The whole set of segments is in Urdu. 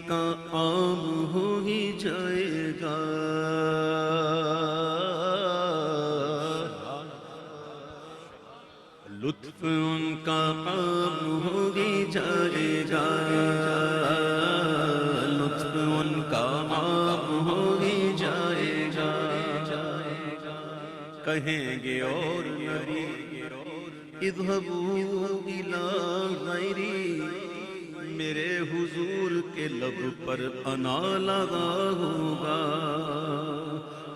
کا عام ہو ہی جائے گا، لطف ان کا عام ہو ہی جائے گا، لطف ان کا عام ہو ہی جائے گا، کہیں گے اور نبی اذهبوا الى غیری، میرے حضور کے لب پر انا لگا ہوگا،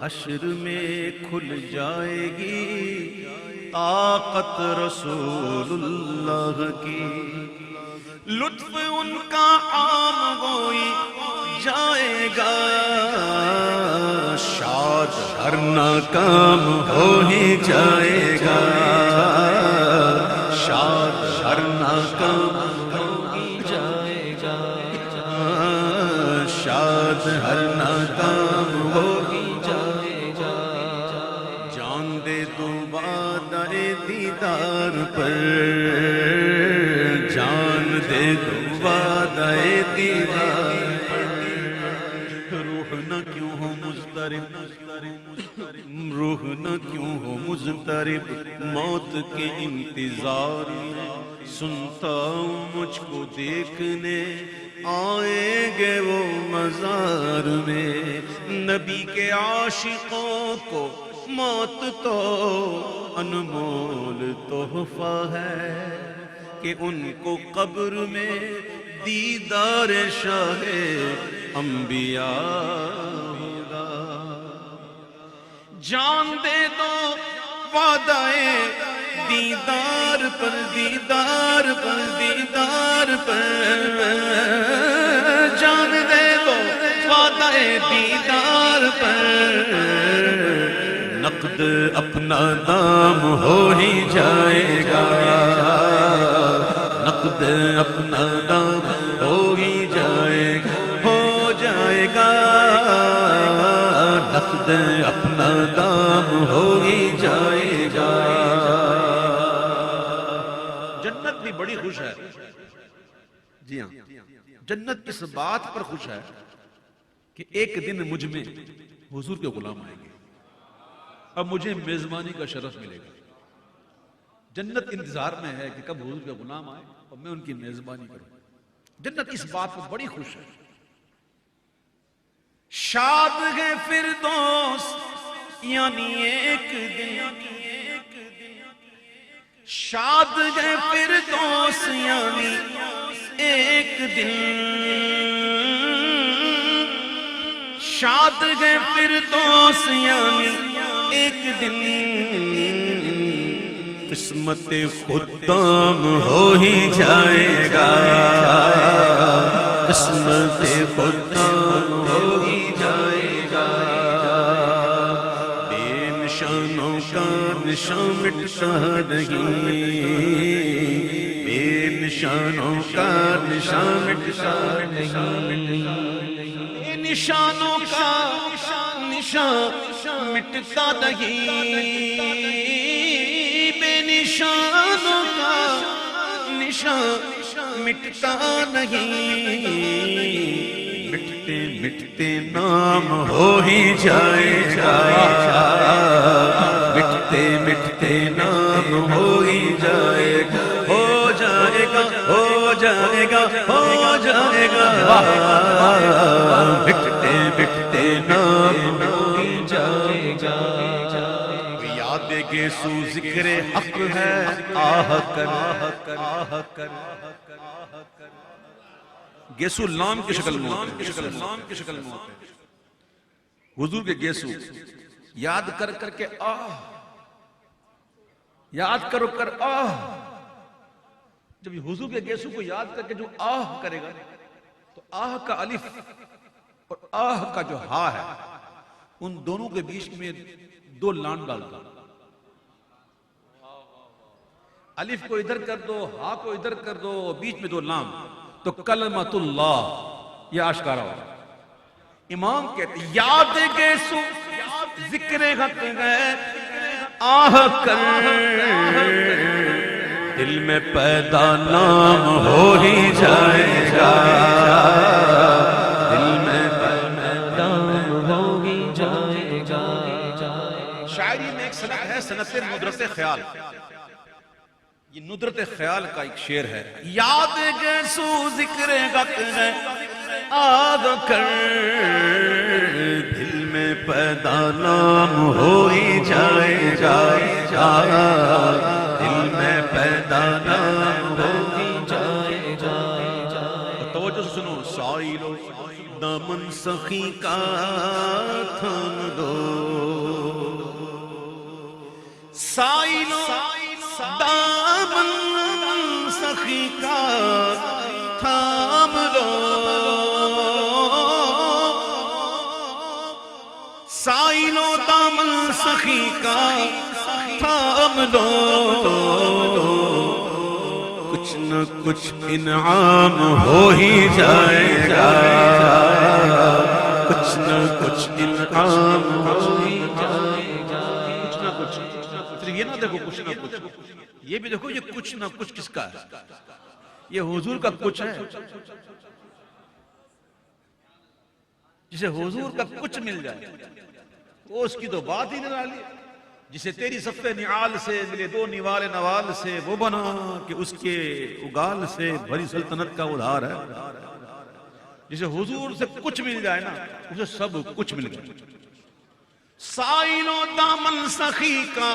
حشر میں کھل جائے گی طاقت رسول اللہ کی، لطف ان کا عام ہو ہی جائے گا، شاد ہر ناکام ہو ہی جائے گا، شاد ہر ناکام ہو ہی جائے گا، شاد ہر ناکام ہو ہی جائے گا، جان دے دو وعدہ دیدار پر، جان دے دو وعدہ دیدار پر، روح نہ کیوں ہو مضطرب، روح نہ کیوں ہو مضطرب موت کے انتظار میں، سنتا ہوں مجھ کو دیکھنے آئیں گے وہ مزار میں، نبی کے عاشقوں کو موت تو انمول تحفہ ہے کہ ان کو قبر میں دیدار شاہ انبیاء ہوگا، جان دے دو وعدہ دیدار پر، دیدار پر، دیدار پر، جان دے دو وعدہ دیدار پر، نقد اپنا دام ہو ہی جائے گا، نقد اپنا دام ہو ہی جائے گا، ہو جائے گا، نقد اپنا دام ہو ہی جائے گا، جنت بھی بڑی خوش ہے، جی ہاں جنت اس بات پر خوش ہے کہ ایک دن مجھ میں حضور کے غلام آئیں گے، اب مجھے میزبانی کا شرف ملے گا، جنت انتظار میں ہے کہ کب حضور کے غلام آئے اور میں ان کی میزبانی کروں، جنت اس بات پر بڑی خوش ہے، شاد ہے فردوس یعنی ایک دن، شاد ہے فردوس یعنی ایک دن، شاد ہے فردوس یعنی ایک دن، قسمت خدام ہو ہی جائے گا، قسمت خدام ہو ہی جائے گا، بے نشانوں کا نشان مٹتا نہیں، بے نشانوں کا نشان مٹتا نہیں، بے نشانوں کا نشان مٹتا نہیں، بے نشانوں کا نشان مٹتا نہیں، مٹتے مٹتے نام ہو ہی جائے گا، مٹتے مٹتے نام ہو ہی جائے گا، ہو جائے گا، ہو جائے گا، ہو جائے گا، مٹتے مٹتے نام ہو ہی جائے گا، یاد گیسو ذکر حق ہے آہ کر، آہ کر، گیسو لام کی شکل میں ہوتے ہیں، حضور کے گیسو یاد کر کر کے آہ، یاد کرو کر آہ، جب یہ حضور کے گیسو کو یاد کر کے جو آہ کرے گا تو آہ کا الف اور آہ کا جو ہا ہے ان دونوں کے بیچ میں دو لام ڈال دو، الف کو ادھر کر دو، ہا کو ادھر کر دو، بیچ میں دو لام، تو کلمت اللہ یہ آشکارا ہو، امام کہتے یاد گیسو ذکر حق ہے آہ کر، دل میں پیدا نام ہو ہی جائے گا، صنعت ندرت خیال. یہ ندرت خیال کا ایک شعر ہے. یاد جیسو ذکر غق ہے آگ کر دل میں پیدا نام ہو ہی جائے گا. دل میں پیدا نام ہو ہی جائے گا. توجہ سے سنو. سائلو دامن سخی کا تھام دو. سائلو دامن سخی کا تھام لو. سائلو دامن سخی کا تھام لو. کچھ نہ کچھ انعام ہو ہی جائے گا. کچھ نہ کچھ انعام ہو ہی جائے گا. کچھ نہ کچھ. صرف یہ نہ دیکھو کچھ نہ کچھ, یہ بھی دیکھو یہ کچھ نہ کچھ کس کا ہے. یہ حضور کا کچھ ہے. جسے حضور کا کچھ مل جائے وہ اس کی تو بات ہی نرالی. جسے تیری صف نعال سے ملے دو نوال نوال سے وہ بنا کہ اس کے اگال سے بھری سلطنت کا ادھار ہے. جسے حضور سے کچھ مل جائے نا اسے سب کچھ مل جائے. سائلو دامن سخی کا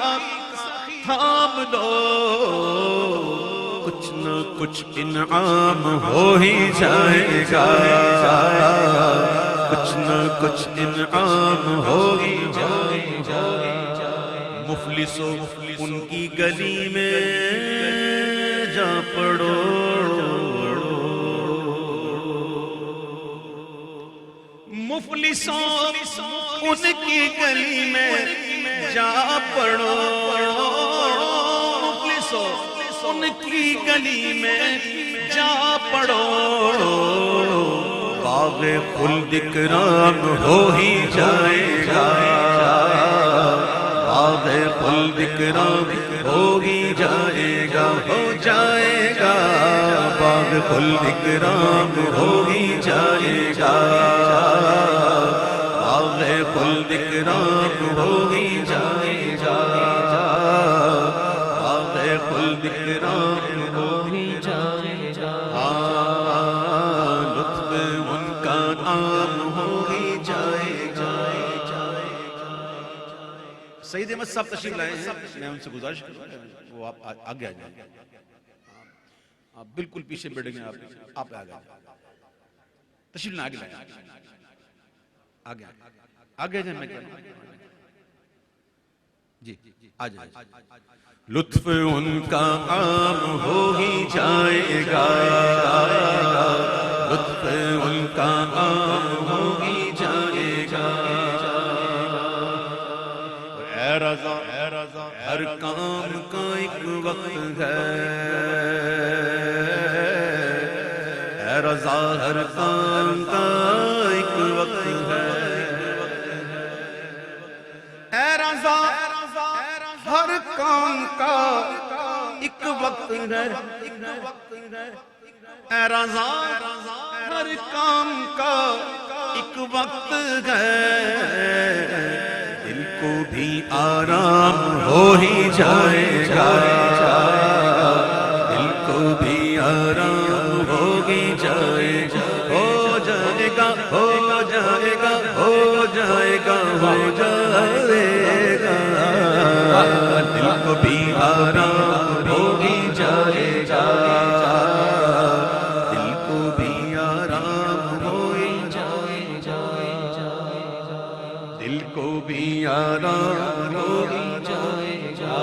تھام لو. کچھ نہ کچھ انعام ہو ہی جائے گا. کچھ نہ کچھ انعام ہو ہی جائے گا. مفلسو ان کی گلی میں جا پڑو. مفلسو ان کی گلی میں جا پڑو. مفلسو ان کی گلی میں جا پڑو. باغ خلد اکرام ہو ہی جائے گا. باغ خلد اکرام ہو ہی جائے گا. ہو جائے گا. باغ خلد اکرام ہو ہی جائے گا. باغ خلد اکرام ہو ہی جائے گا. باغ خلد اکرام ہو ہی جائے گا. لطف ان کا نام ہو ہی جائے گا. سید احمد صاحب تشریف لائے ہیں. میں ان سے گزارش کروں وہ آپ آگے آ جائیں. آپ بالکل پیچھے بیٹھ گئے. آپ آگے تشریف لائے. آگے لائے. آگے آگے جائیں. میں جی آ جائیں. لطف ان کا عام ہو ہی جائے گا. لطف ان کا عام ہو ہی جائے گا. اے رضا ہر کام کا ایک وقت ہے. اے رضا ہر کام کا ایک وقت ہے. اے رضا ہر کام کا ایک وقت ہے. اے رضا ہر کام کا ایک وقت ہے. دل کو بھی آرام ہو ہی جائے گا. دل کو بھی آرام ہو ہی جائے گا. ہو جائے گا. ہو جائے گا. ہو جائے گا. ہو جائے گا. دل کو بھی آرام ہو ہی جائے گا. دل کو بھی آرام ہو ہی جائے گا. دل کو بھی آرام ہو ہی جائے گا.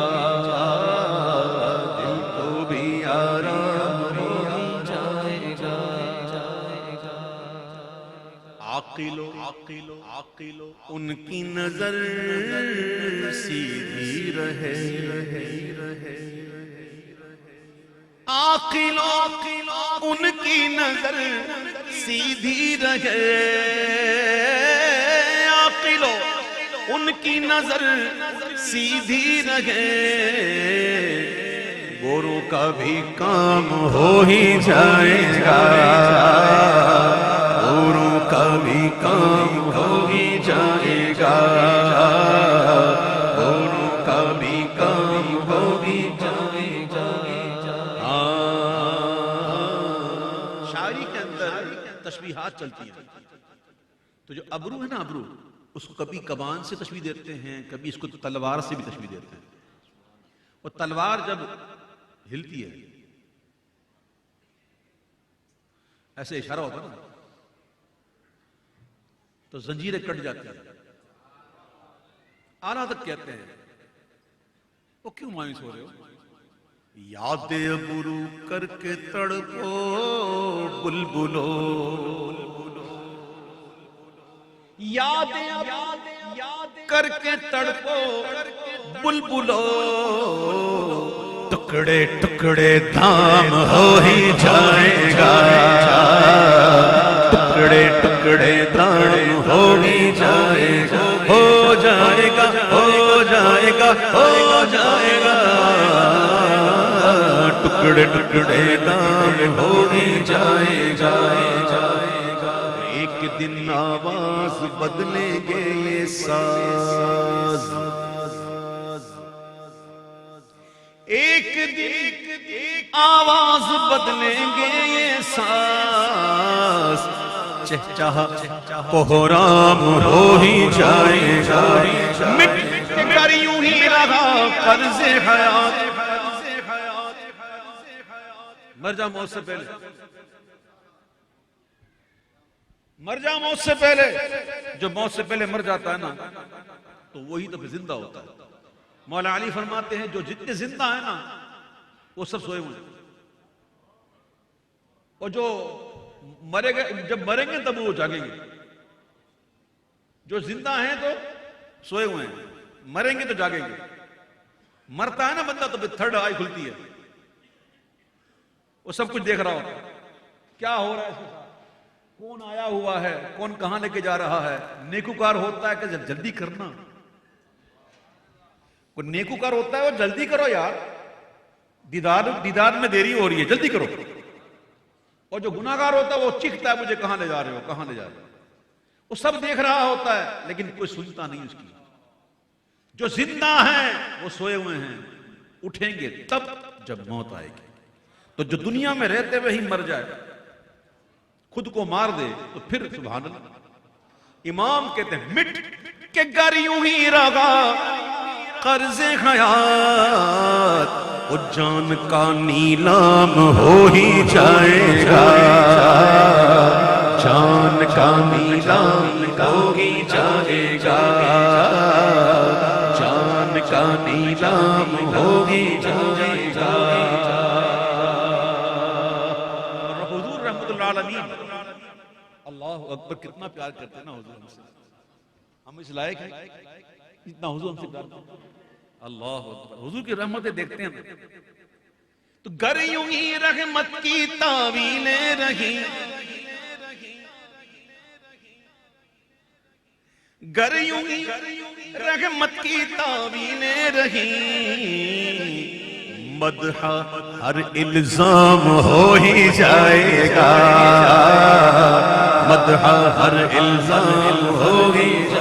دل کو بھی آرام ہو ہی جائے گا. عاقلو ان کی نظر سیدھی رہے. عاقلو ان کی نظر سیدھی رہے. عاقلو ان کی نظر سیدھی رہے. گوروں کا بھی کام ہو ہی جائے گا. گوروں کا بھی کام ہو ہی جائے گا. گوروں کا بھی تشبیہات چلتی ہیں. تو جو ابرو ہے نا، ابرو، اس کو کبھی کمان سے تشبیہ دیتے ہیں، کبھی اس کو تلوار سے بھی تشبیہ دیتے ہیں. اور تلوار جب ہلتی ہے ایسے اشارہ ہوتا ہے نا تو زنجیریں کٹ جاتی ہیں. اعلیٰ تک کہتے ہیں وہ کیوں مایوس ہو رہے ہو؟ یاد ابرو کر کے تڑپو بلبلو، یاد کر کے تڑپو بلبلو، ٹکڑے ٹکڑے دام ہو ہی جائے گا، ٹکڑے ٹکڑے دام ہو ہی جائے گا، ہو جائے گا، ہو جائے گا، ہو جائے گا، ٹکڑے ٹکڑے دام ہو ہی جائے گا. ایک دن آواز بدلیں گے یہ ساز، ایک دن آواز بدلیں گے یہ ساز، چہچہا کوہرام ہو ہی جائے گا، مٹ کر یوں ہی رہا قرض حیات. مر جا موت سے پہلے، مر جا موت سے پہلے. جو موت سے پہلے مر جاتا ہے نا تو وہی تو پھر زندہ ہوتا ہے. مولا علی فرماتے ہیں جو جتنے زندہ ہیں نا وہ سب سوئے ہوئے ہیں، اور جو مرے گئے جب مریں گے تب وہ جاگیں گے. جو زندہ ہیں تو سوئے ہوئے ہیں، مریں گے تو جاگیں گے. مرتا ہے نا بندہ تو پھر تھرڈ آئی کھلتی ہے، وہ سب کچھ دیکھ رہا ہوتا ہے کیا ہو رہا ہے اس کے ساتھ، کون آیا ہوا ہے، کون کہاں لے کے جا رہا ہے. نیکوکار ہوتا ہے کہ جلدی کرنا، وہ نیکوکار ہوتا ہے وہ جلدی کرو یار، دیدار میں دیری ہو رہی ہے، جلدی کرو. اور جو گناہگار ہوتا ہے وہ چیختا ہے مجھے کہاں لے جا رہے ہو، کہاں لے جا رہے ہو. وہ سب دیکھ رہا ہوتا ہے لیکن کوئی سنتا نہیں اس کی. جو زندہ ہیں وہ سوئے ہوئے ہیں، اٹھیں گے تب جب موت آئے گی. تو جو دنیا میں رہتے ہوئے ہی مر جائے، خود کو مار دے، تو پھر سبحان اللہ. امام کہتے ہیں مٹ کے گر یوں ہی رہا قرض حیات، وہ جان کا نیلام ہو ہی جائے گا، جان کا نیلام ہو ہی جائے گا، جان کا نیلام ہو ہی جائے گا. حضور رحمت اللہ علیہ، اللہ اکبر، کتنا پیار کرتے ہیں نا حضور ہم سے. ہم اس لائق ہیں اتنا حضور ہم سے پیار کرتے ہیں. اللہ اکبر، حضور کی رحمتیں دیکھتے ہیں تو گر یوں ہی رحمت کی تعویلیں رہی، گر یوں ہی رحمت کی تعویلیں رہی، مدح ہر الزام ہو ہی جائے گا، مدح ہر الزام ہو ہی جائے گا.